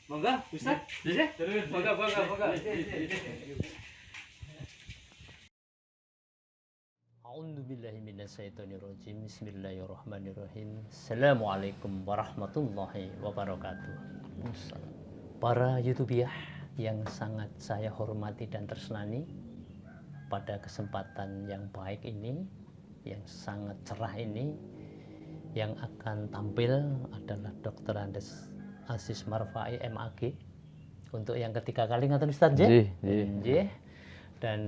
Monggo, Ustaz. Nggih. Monggo. A'udzubillahiminasyaitonirrajim. Bismillahirrahmanirrahim. Assalamualaikum warahmatullahi wabarakatuh. Para YouTubiah yang sangat saya hormati dan tersenani, pada kesempatan yang baik ini, yang sangat cerah ini, yang akan tampil adalah Dr. Andes Aziz Marfai MAG untuk yang ketiga kali ngaten Ustaz nggih. Nggih. Dan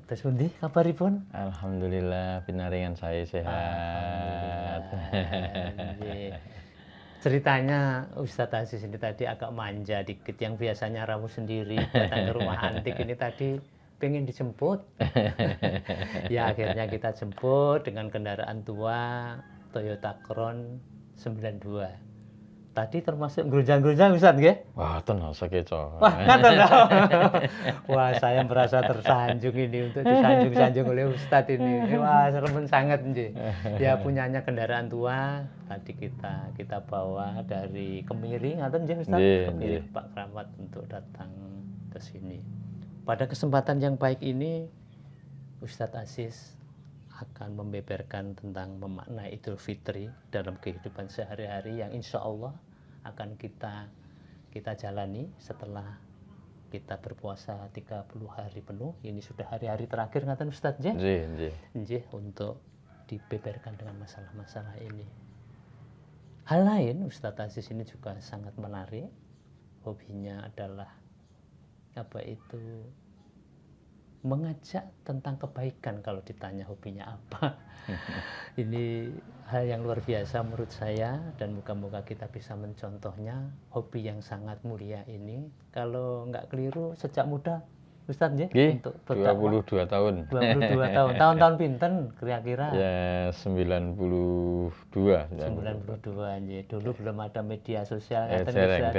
terus pundi kabaripun? Alhamdulillah pinaringan saya sehat. Nggih. Ceritanya Ustadz Aziz ini tadi agak manja dikit, yang biasanya rawuh sendiri datang ke rumah antik ini tadi pengen dijemput. Ya akhirnya kita jemput dengan kendaraan tua Toyota Crown 92. Tadi termasuk gerunjang-gerunjang Ustadz nggih? Wah, tenan sakeco. Wah, ngaten. Wah, saya merasa tersanjung ini untuk disanjung-sanjung oleh Ustadz ini. Wah, remen sangat nggih. Ya punyanya kendaraan tua. Tadi kita bawa dari Kemiri, ngaten nggih Ustadz? Kemiri Pak Keramat untuk datang ke sini. Pada kesempatan yang baik ini, Ustadz Aziz akan membeberkan tentang memaknai Idul Fitri dalam kehidupan sehari-hari yang insya Allah akan kita jalani setelah kita berpuasa 30 hari penuh. Ini sudah hari-hari terakhir ngaten Ustadz nggih, untuk dibeberkan dengan masalah-masalah ini. Hal lain Ustadz Aziz ini juga sangat menarik. Hobinya adalah mengajak tentang kebaikan. Kalau ditanya hobinya apa, ini hal yang luar biasa menurut saya, dan moga-moga kita bisa mencontohnya. Hobi yang sangat mulia ini, kalau nggak keliru sejak muda Ustadz nggih, untuk 22 tahun. 22 tahun. Tahun-tahun pinten kira-kira? Ya 92. 92 nggih. Dulu belum ada media sosial Dereng.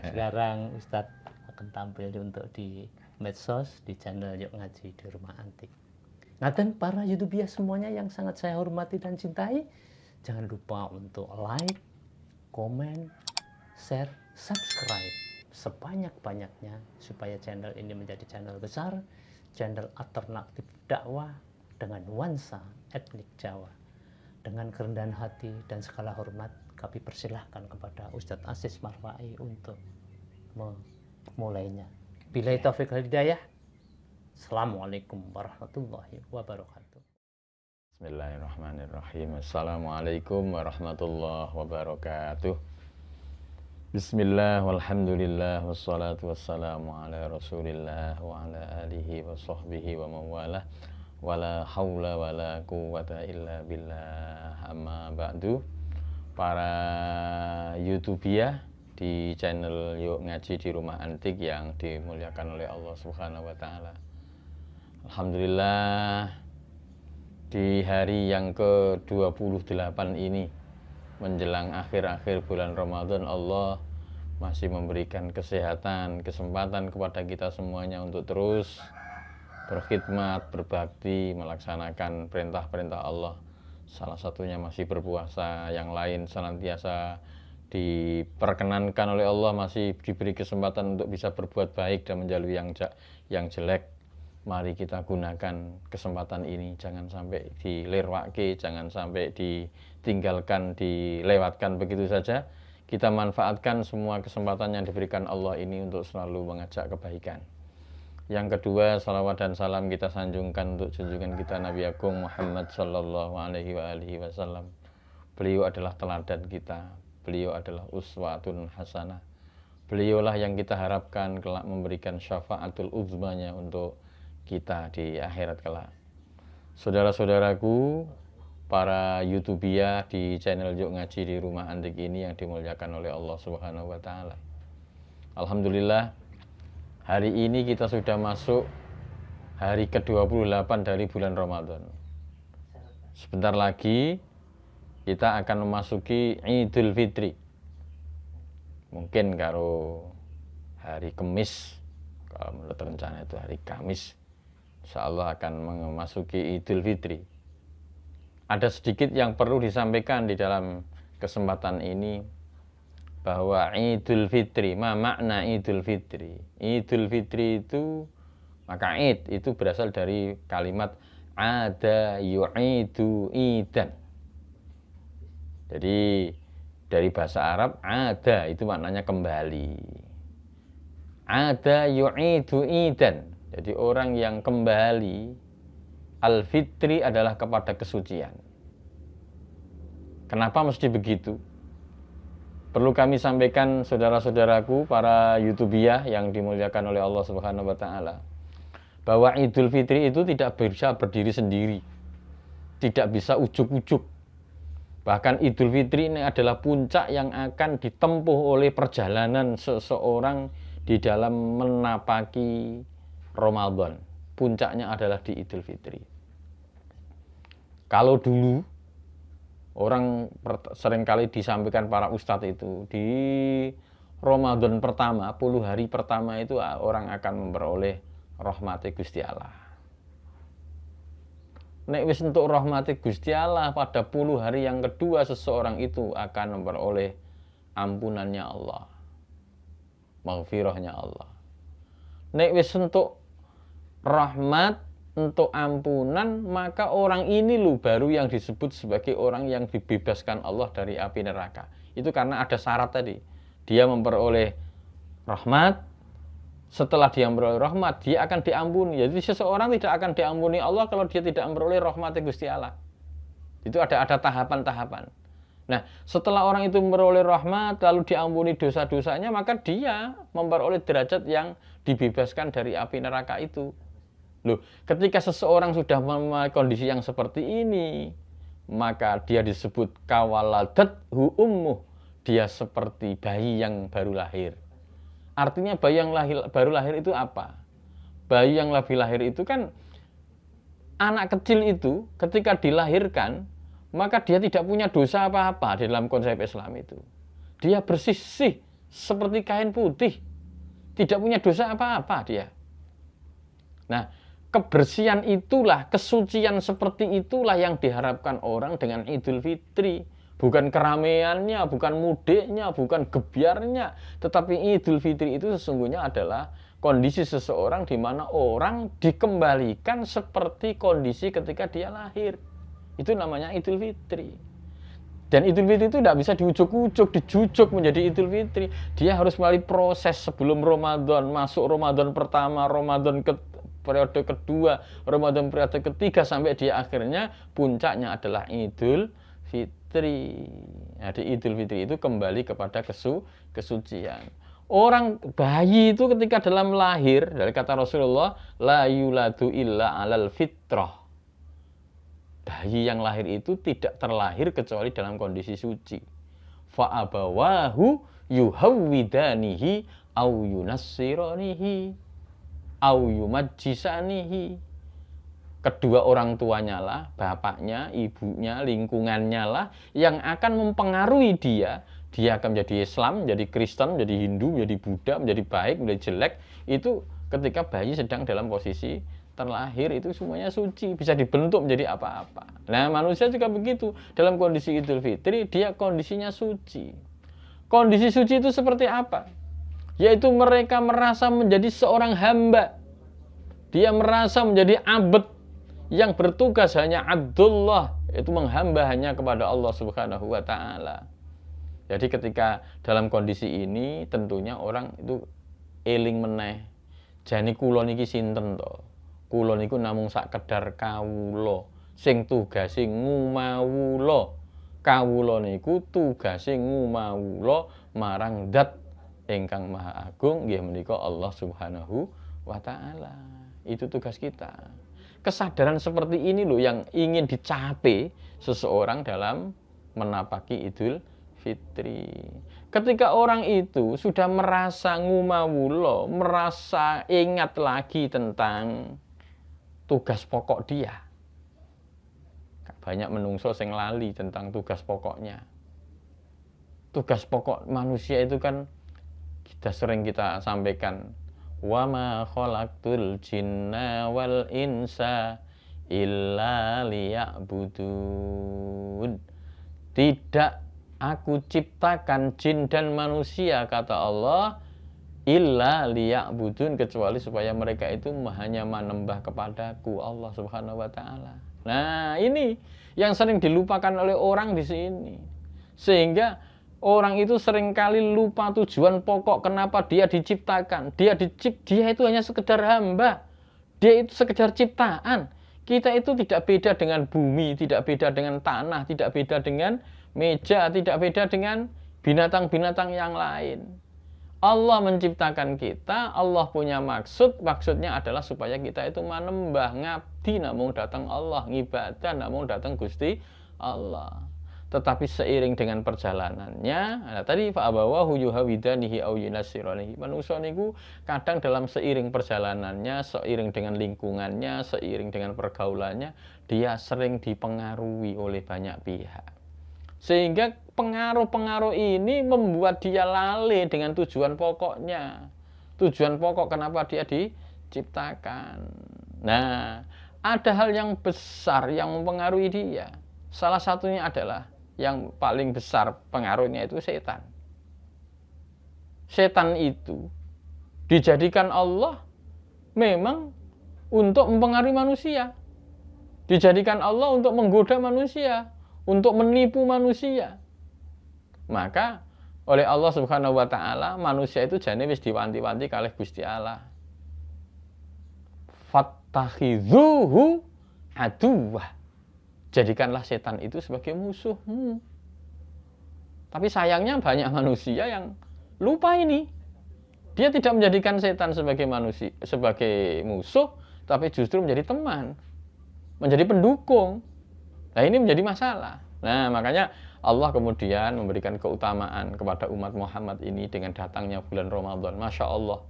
Sekarang Ustadz akan tampil untuk di medsos, di channel Yuk Ngaji di Rumah Antik. Ngaten para YouTuber semuanya yang sangat saya hormati dan cintai, jangan lupa untuk like, komen, share, subscribe sebanyak-banyaknya supaya channel ini menjadi channel besar, channel alternatif dakwah dengan nuansa etnik Jawa. Dengan kerendahan hati dan segala hormat, kami persilahkan kepada Ustadz Aziz Marfai untuk memulainya. Billahi taufiq wal hidayah. Assalamualaikum warahmatullahi wabarakatuh. Bismillahirrahmanirrahim. Assalamualaikum warahmatullahi wabarakatuh. Bismillah walhamdulillah wassalatu wassalamu ala rasulillah wa ala alihi wa sahbihi wa mawalah wala hawla wala quwwata illa billah, amma ba'du. Para YouTubiah di channel Yuk Ngaji di Rumah Antik yang dimuliakan oleh Allah Subhanahu wa taala. Alhamdulillah, di hari yang ke-28 ini menjelang akhir-akhir bulan Ramadan, Allah masih memberikan kesehatan, kesempatan kepada kita semuanya untuk terus berkhidmat, berbakti, melaksanakan perintah-perintah Allah. Salah satunya masih berpuasa, yang lain senantiasa diperkenankan oleh Allah, masih diberi kesempatan untuk bisa berbuat baik dan menjauhi yang jelek. Mari kita gunakan kesempatan ini, jangan sampai dilewatkan, jangan sampai ditinggalkan, dilewatkan begitu saja. Kita manfaatkan semua kesempatan yang diberikan Allah ini untuk selalu mengajak kebaikan. Yang kedua, salawat dan salam kita sanjungkan untuk junjungan kita Nabi Agung Muhammad sallallahu alaihi wasallam. Beliau adalah teladan kita, beliau adalah uswatun hasanah. Beliaulah yang kita harapkan kelak memberikan syafaatul uzmanya untuk kita di akhirat kelak. Saudara-saudaraku, para YouTubiah di channel Yuk Ngaji di Rumah Antik ini yang dimuliakan oleh Allah Subhanahu wa taala. Alhamdulillah, hari ini kita sudah masuk hari ke-28 dari bulan Ramadan. Sebentar lagi kita akan memasuki Idul Fitri. Mungkin karo hari Kamis, kalau menurut rencana itu hari Kamis, insya Allah akan memasuki Idul Fitri. Ada sedikit yang perlu disampaikan di dalam kesempatan ini bahwa Idul Fitri, makna Idul Fitri. Idul Fitri itu, maka Id itu berasal dari kalimat ada yu'idu idan. Jadi dari bahasa Arab ada itu maknanya kembali. Ada yu'idu idan. Jadi orang yang kembali, al-fitri adalah kepada kesucian. Kenapa mesti begitu? Perlu kami sampaikan saudara-saudaraku para YouTubiah yang dimuliakan oleh Allah Subhanahu wa taala, bahwa Idul Fitri itu tidak bisa berdiri sendiri. Tidak bisa ujuk-ujuk. Bahkan Idul Fitri ini adalah puncak yang akan ditempuh oleh perjalanan seseorang di dalam menapaki Ramadan. Puncaknya adalah di Idul Fitri. Kalau dulu orang seringkali disampaikan para ustadz itu di Ramadan pertama, 10 hari pertama itu orang akan memperoleh rahmati Gusti Allah. Nek wis entuk rahmati Gusti Allah pada 10 hari yang kedua seseorang itu akan memperoleh ampunannya Allah, maghfirahnya Allah. Nek wis entuk rahmat, untuk ampunan, maka orang ini loh baru yang disebut sebagai orang yang dibebaskan Allah dari api neraka. Itu karena ada syarat tadi. Dia memperoleh rahmat, setelah dia memperoleh rahmat, dia akan diampuni. Jadi seseorang tidak akan diampuni Allah kalau dia tidak memperoleh rahmat Gusti Allah. Itu ada tahapan-tahapan. Nah, setelah orang itu memperoleh rahmat, lalu diampuni dosa-dosanya, maka dia memperoleh derajat yang dibebaskan dari api neraka itu. Loh, ketika seseorang sudah memiliki kondisi yang seperti ini, maka dia disebut kawaladathu ummuh. Dia seperti bayi yang baru lahir. Artinya bayi yang baru lahir itu apa? Bayi yang lahir itu kan anak kecil itu ketika dilahirkan, maka dia tidak punya dosa apa-apa di dalam konsep Islam itu. Dia bersih seperti kain putih. Tidak punya dosa apa-apa dia. Nah, kebersihan itulah, kesucian seperti itulah yang diharapkan orang dengan Idul Fitri. Bukan keramaiannya, bukan mudiknya, bukan gebyarnya. Tetapi Idul Fitri itu sesungguhnya adalah kondisi seseorang di mana orang dikembalikan seperti kondisi ketika dia lahir. Itu namanya Idul Fitri. Dan Idul Fitri itu tidak bisa diujuk-ujuk, dijujuk menjadi Idul Fitri. Dia harus melalui proses sebelum Ramadan, masuk Ramadan pertama, Ramadan periode kedua, Ramadan periode ketiga, sampai dia akhirnya puncaknya adalah Idul Fitri. Jadi Idul Fitri itu kembali kepada kesucian. Orang bayi itu ketika dalam lahir, dari kata Rasulullah, la yuladu illa alal fitrah. Bayi yang lahir itu tidak terlahir kecuali dalam kondisi suci. Fa abawahu yuhawwidanihi au yunassiranihi au yumajjisanihi. Kedua orang tuanya lah, bapaknya, ibunya, lingkungannya lah yang akan mempengaruhi dia. Dia akan menjadi Islam, menjadi Kristen, menjadi Hindu, menjadi Buddha, menjadi baik, menjadi jelek. Itu ketika bayi sedang dalam posisi terlahir, itu semuanya suci, bisa dibentuk menjadi apa-apa. Nah, manusia juga begitu. Dalam kondisi Idul Fitri, dia kondisinya suci. Kondisi suci itu seperti apa? Yaitu mereka merasa menjadi seorang hamba. Dia merasa menjadi abd yang bertugas hanya Abdullah, itu menghamba hanya kepada Allah Subhanahu wa taala. Jadi ketika dalam kondisi ini tentunya orang itu eling meneh. Jane kula niki sinten to? Kula niku namung sakedar kawula sing tugase ngumawula. Kawula niku tugase ngumawula marang Zat ingkang Maha Agung, nggih menika Allah Subhanahu wa taala. Itu tugas kita. Kesadaran seperti ini loh yang ingin dicapai seseorang dalam menapaki Idul Fitri. Ketika orang itu sudah merasa ngumawula, merasa ingat lagi tentang tugas pokok dia. Banyak menungso sing lali tentang tugas pokoknya. Tugas pokok manusia itu kan sering kita sampaikan, wa ma khalaqtul jinna wal insa illa liya'budun. Tidak Aku ciptakan jin dan manusia, kata Allah, illa liya'budun, kecuali supaya mereka itu hanya menembah kepadaku, Allah Subhanahu wa taala. Nah, ini yang sering dilupakan oleh orang di sini. Sehingga orang itu seringkali lupa tujuan pokok kenapa dia diciptakan. Dia itu hanya sekedar hamba. Dia itu sekedar ciptaan. Kita itu tidak beda dengan bumi, tidak beda dengan tanah, tidak beda dengan meja, tidak beda dengan binatang-binatang yang lain. Allah menciptakan kita, Allah punya maksud, maksudnya adalah supaya kita itu manembah, ngabdi namung datang Allah, ngibadah namung datang Gusti Allah. Tetapi seiring dengan perjalanannya, tadi fa'abawahu yuhawidanihi au yunasiranihi. Manusia niku kadang dalam seiring perjalanannya, seiring dengan lingkungannya, seiring dengan pergaulannya, dia sering dipengaruhi oleh banyak pihak. Sehingga pengaruh-pengaruh ini membuat dia lalai dengan tujuan pokoknya. Tujuan pokok kenapa dia diciptakan. Nah, ada hal yang besar yang mempengaruhi dia. Salah satunya adalah yang paling besar pengaruhnya itu setan. Setan itu dijadikan Allah memang untuk mempengaruhi manusia. Dijadikan Allah untuk menggoda manusia, untuk menipu manusia. Maka oleh Allah Subhanahu wa taala manusia itu jane wis diwanti-wanti kalih Gusti Allah. Fattakhidzuhu aduwwa. Jadikanlah setan itu sebagai musuhmu. Tapi sayangnya banyak manusia yang lupa ini. Dia tidak menjadikan setan sebagai manusia, sebagai musuh, tapi justru menjadi teman, menjadi pendukung. Nah, ini menjadi masalah. Nah, makanya Allah kemudian memberikan keutamaan kepada umat Muhammad ini dengan datangnya bulan Ramadan. Masya Allah.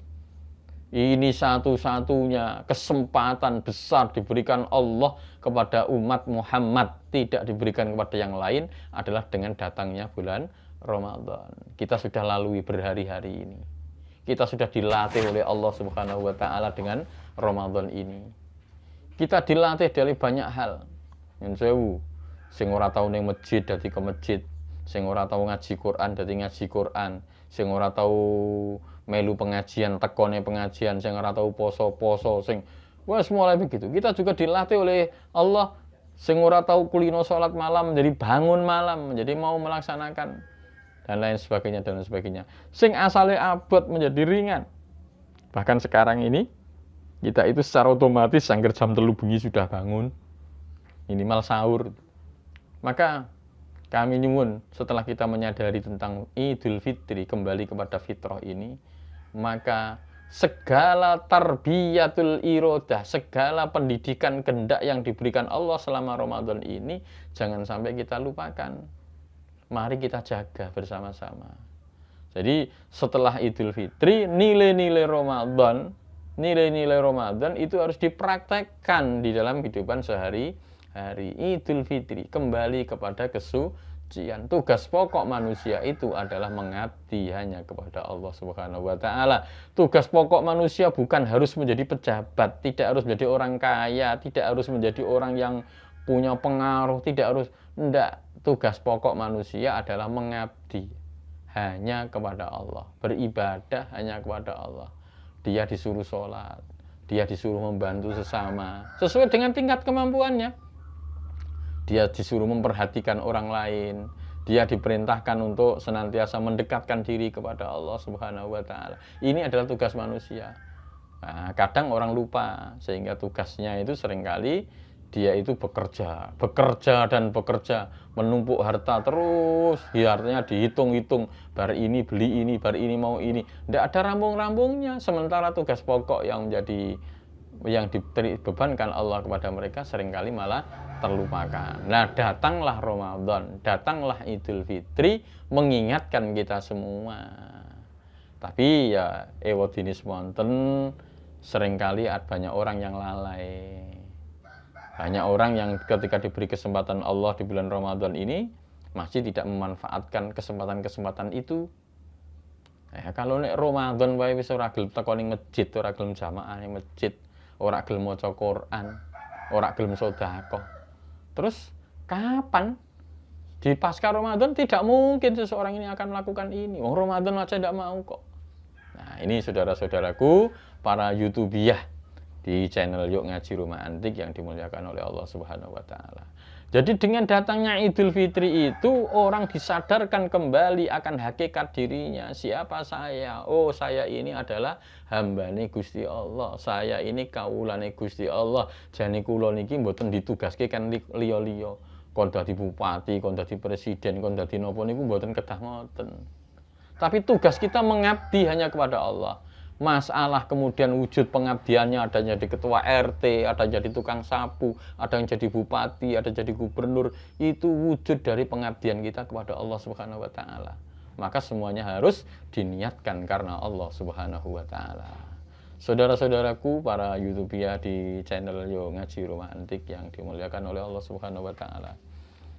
Ini satu-satunya kesempatan besar diberikan Allah kepada umat Muhammad, tidak diberikan kepada yang lain, adalah dengan datangnya bulan Ramadan. Kita sudah lalui berhari-hari ini. Kita sudah dilatih oleh Allah Subhanahu wa taala dengan Ramadan ini. Kita dilatih dari banyak hal. Yang sewu, sing ora tau ning masjid dadi ke masjid, sing ora tau ngaji Quran dadi ngaji Quran, sing ora tau melu pengajian tekone pengajian, sing ora tau poso-poso, sing wes mulai begitu. Kita juga dilatih oleh Allah, sing ora tau kulino salat malam menjadi bangun malam, menjadi mau melaksanakan dan lain sebagainya dan lain sebagainya. Sing asalnya abot menjadi ringan. Bahkan sekarang ini kita itu secara otomatis sangger jam 3 bengi sudah bangun, minimal sahur. Maka kami nyuwun setelah kita menyadari tentang Idul Fitri, kembali kepada fitrah ini, maka segala tarbiyatul irodah, segala pendidikan kehendak yang diberikan Allah selama Ramadan ini jangan sampai kita lupakan. Mari kita jaga bersama-sama. Jadi setelah Idul Fitri, nilai-nilai Ramadan itu harus dipraktekkan di dalam kehidupan sehari-hari. Idul Fitri kembali kepada kesucian. Tugas pokok manusia itu adalah mengabdi hanya kepada Allah Subhanahu wa taala. Tugas pokok manusia bukan harus menjadi pejabat, tidak harus menjadi orang kaya, tidak harus menjadi orang yang punya pengaruh, tidak harus, enggak. Tugas pokok manusia adalah mengabdi hanya kepada Allah, beribadah hanya kepada Allah. Dia disuruh sholat, dia disuruh membantu sesama sesuai dengan tingkat kemampuannya. Dia disuruh memperhatikan orang lain. Dia diperintahkan untuk senantiasa mendekatkan diri kepada Allah Subhanahu wa taala. Ini adalah tugas manusia. Nah, kadang orang lupa, sehingga tugasnya itu seringkali dia itu bekerja dan bekerja, menumpuk harta terus, hartanya dihitung-hitung, bar ini beli ini, bar ini mau ini, tidak ada rambung-rambungnya. Sementara tugas pokok yang dibebankan Allah kepada mereka seringkali malah terlupakan. Nah, datanglah Ramadan, datanglah Idul Fitri mengingatkan kita semua. Tapi ya ewodinis wonten seringkali banyak orang yang lalai. Banyak orang yang ketika diberi kesempatan Allah di bulan Ramadan ini masih tidak memanfaatkan kesempatan-kesempatan itu. Kalau nek Ramadan wae wis ora gelem teko ning masjid, ora gelem jamaah ning masjid, ora gelem maca Quran, ora gelem sedekah. Terus kapan Di pasca Ramadan tidak mungkin seseorang ini akan melakukan ini. Oh, Ramadan aja tidak mau kok. Nah, ini saudara-saudaraku, para YouTubiah di channel Yuk Ngaji Rumah Antik yang dimuliakan oleh Allah Subhanahu wa taala. Jadi dengan datangnya Idul Fitri itu orang disadarkan kembali akan hakikat dirinya. Siapa saya? Oh, saya ini adalah hambane Gusti Allah. Saya ini kawulane Gusti Allah. Jane kula niki mboten ditugaske kan liya-liya. Kon dadi bupati, kon dadi presiden, kon dadi napa niku mboten kedah ngoten. Tapi tugas kita mengabdi hanya kepada Allah. Masalah kemudian wujud pengabdiannya ada yang jadi ketua RT, ada yang jadi tukang sapu, ada yang jadi bupati, ada yang jadi gubernur. Itu wujud dari pengabdian kita kepada Allah Subhanahu wa taala. Maka semuanya harus diniatkan karena Allah Subhanahu wa taala. Saudara-saudaraku, para YouTubiah di channel Yo Ngaji Rumah Antik yang dimuliakan oleh Allah Subhanahu wa taala.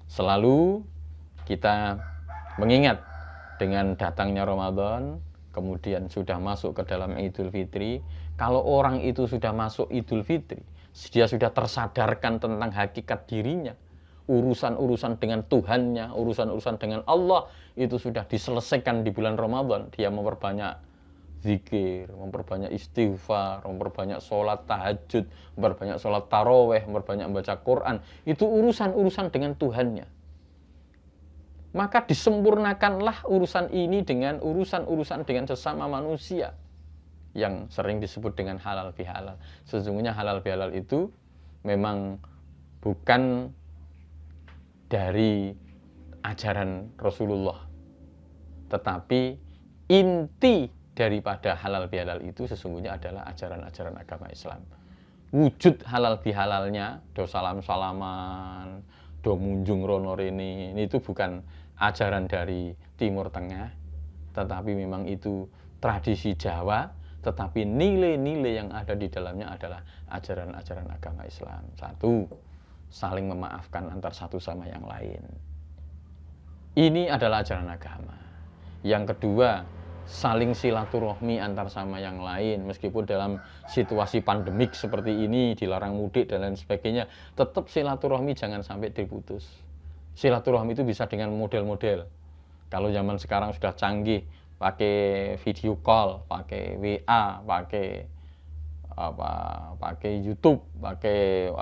Selalu kita mengingat dengan datangnya Ramadan, kemudian sudah masuk ke dalam Idul Fitri. Kalau orang itu sudah masuk Idul Fitri, dia sudah tersadarkan tentang hakikat dirinya, urusan-urusan dengan Tuhannya, urusan-urusan dengan Allah itu sudah diselesaikan di bulan Ramadan. Dia memperbanyak zikir, memperbanyak istighfar, memperbanyak sholat tahajud, memperbanyak sholat taraweh, memperbanyak membaca Quran. Itu urusan-urusan dengan Tuhannya. Maka disempurnakanlah urusan ini dengan urusan-urusan dengan sesama manusia yang sering disebut dengan halal bihalal. Sesungguhnya halal bihalal itu memang bukan dari ajaran Rasulullah, tetapi inti daripada halal bihalal itu sesungguhnya adalah ajaran-ajaran agama Islam. Wujud halal bihalalnya, do salam-salaman, do munjung rono rene, itu bukan ajaran dari Timur Tengah, tetapi memang itu tradisi Jawa, tetapi nilai-nilai yang ada di dalamnya adalah ajaran-ajaran agama Islam. Satu, saling memaafkan antar satu sama yang lain. Ini adalah ajaran agama. Yang kedua, saling silaturahmi antar sama yang lain. Meskipun dalam situasi pandemik seperti ini, dilarang mudik dan lain sebagainya, tetap silaturahmi jangan sampai diputus. Silaturahmi itu bisa dengan model-model. Kalau zaman sekarang sudah canggih, pakai video call, pakai WA, pakai YouTube, pakai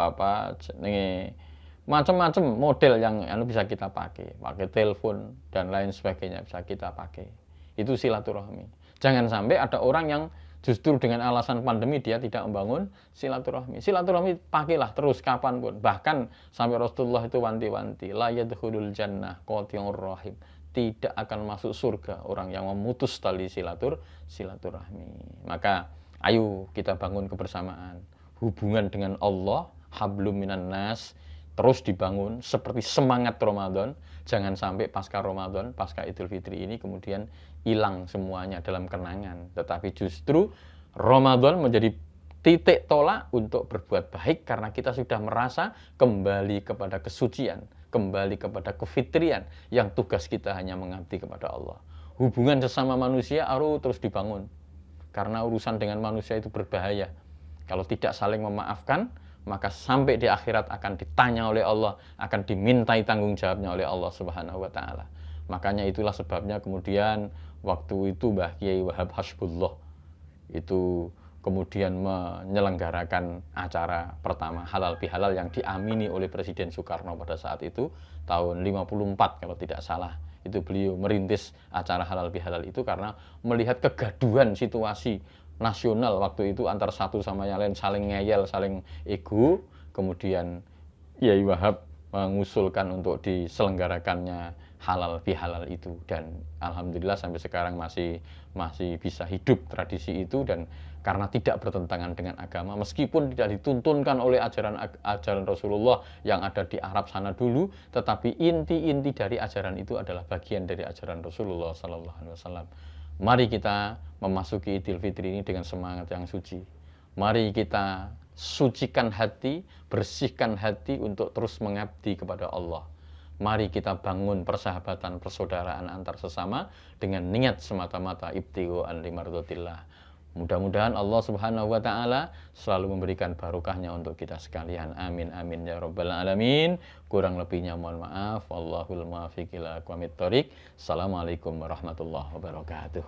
macam-macam model yang bisa kita pakai telepon dan lain sebagainya bisa kita pakai. Itu silaturahmi. Jangan sampai ada orang yang justru dengan alasan pandemi dia tidak membangun silaturahmi. Silaturahmi pakailah terus kapanpun. Bahkan sampai Rasulullah itu wanti-wanti, la yadkhulul jannah qati'ur rahim. Tidak akan masuk surga orang yang memutus tali silaturahmi. Maka ayo kita bangun kebersamaan. Hubungan dengan Allah, hablum minan nas, terus dibangun seperti semangat Ramadan. Jangan sampai pasca Ramadan, pasca Idul Fitri ini kemudian hilang semuanya dalam kenangan. Tetapi justru Ramadan menjadi titik tolak untuk berbuat baik karena kita sudah merasa kembali kepada kesucian, kembali kepada kefitrian yang tugas kita hanya mengabdi kepada Allah. Hubungan sesama manusia harus terus dibangun karena urusan dengan manusia itu berbahaya. Kalau tidak saling memaafkan, maka sampai di akhirat akan ditanya oleh Allah, akan dimintai tanggung jawabnya oleh Allah Subhanahu wa taala. Makanya itulah sebabnya kemudian waktu itu Mbah Kiai Wahab Hasbullah itu kemudian menyelenggarakan acara pertama halal bihalal yang diamini oleh Presiden Soekarno pada saat itu tahun 54 kalau tidak salah. Itu beliau merintis acara halal bihalal itu karena melihat kegaduhan situasi nasional waktu itu antar satu sama yang lain saling ngeyel, saling ego. Kemudian Kiai Wahab mengusulkan untuk diselenggarakannya halal bihalal itu dan alhamdulillah sampai sekarang masih bisa hidup tradisi itu dan karena tidak bertentangan dengan agama meskipun tidak dituntunkan oleh ajaran Rasulullah yang ada di Arab sana dulu, tetapi inti-inti dari ajaran itu adalah bagian dari ajaran Rasulullah sallallahu alaihi wasallam. Mari kita memasuki Idul Fitri ini dengan semangat yang suci. Mari kita sucikan hati, bersihkan hati untuk terus mengabdi kepada Allah. Mari kita bangun persahabatan, persaudaraan antar sesama dengan niat semata-mata ibtigho'an limardhatillah. Mudah-mudahan Allah Subhanahu wa taala selalu memberikan barokahnya untuk kita sekalian. Amin amin ya rabbal alamin. Kurang lebihnya mohon maaf. Wallahul muwaffiq ila aqwamit thoriq. Assalamualaikum warahmatullahi wabarakatuh.